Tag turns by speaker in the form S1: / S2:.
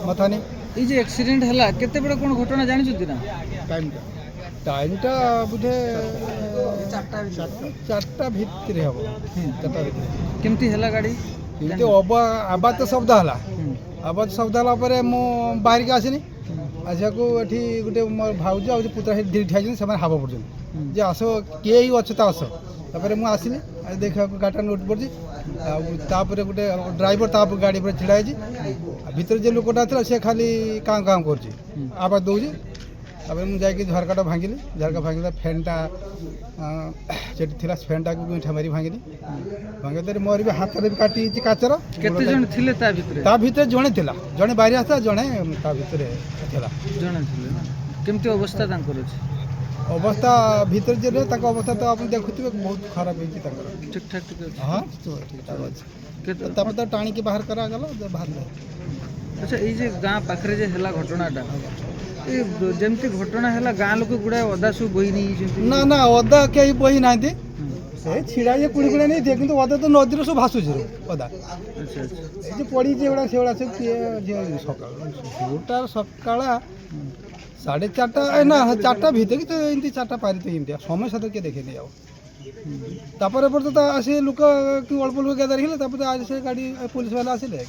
S1: मथानी
S2: এই যে অ্যাক্সিডেন্ট হেলা কেতেবেলে কোন ঘটনা জানিছুতি না?
S1: टाइमटा बुझे चार्टा भितर हम चार्टा भितर
S2: কেমতি হেলা গাড়ি?
S1: एमती आवाज तो शब्द है आवाज शब्द है मु बाहर के आसनी आसा को ये गोटे मोर भाउज आ पुतरा धीरे ठिया से हावा पड़े जे आस किए ही अच्छे तो आस तापर मुझे आसली देखा गाटा नोट पड़ी गोटे ड्राइवर गाड़ी पर छिड़ा भितर जो लोकटा था सी खाली काम काम कर आवाज दौर तापर मुझे झरकाटा भांगिली झरका भांगिला फैनटा से फैनटा को ईठा मारी भांगिली भांगे मोर भी हाथ भी काटी काचर
S2: কেতে জন থিলে তা ভিতরে?
S1: ता भितर जड़े थिला जड़े बाहर आसा जड़े ता भितर थिला
S2: জনে থিলে না? কেমতি অবস্থা তাঙ্কর আছে?
S1: अवस्था भितर जे रहे ताको अवस्था तो आपण देखुथिबे बहुत खराब होई ताकर
S2: ঠিক ঠাক ঠিক আছে।
S1: हां तो ठीक আছে
S2: কেতে
S1: तापर तो टाणी के बाहर करा गला जे बाहर ले
S2: আচ্ছা এই যে গাঁ পাখরে যে হেলা ঘটনাটা এই যেমতি ঘটনা হেলা গাঁ লোক গুড়ায় অদা সু বই নেই যেমতি
S1: ना ना ओदा के बही नांती से छिड़ा जे कुड़ी कुड़ी नहीं दे किंतु ओदा तो नदी रो सब भासुजी रो ओदा
S2: আচ্ছা আচ্ছা
S1: ए जे पड़ी जे ओडा सेवडा सब के जे सकाळ ओटा सकाळा 4:30 ना 4टा भीतर की तो इनती 4टा पारी तो इनती समय साथ के देखे नहीं आओ तापर पर तो आसे लोक कि अल्प लोक गदा रहिले तापर आज से गाड़ी पुलिस वाला आसिले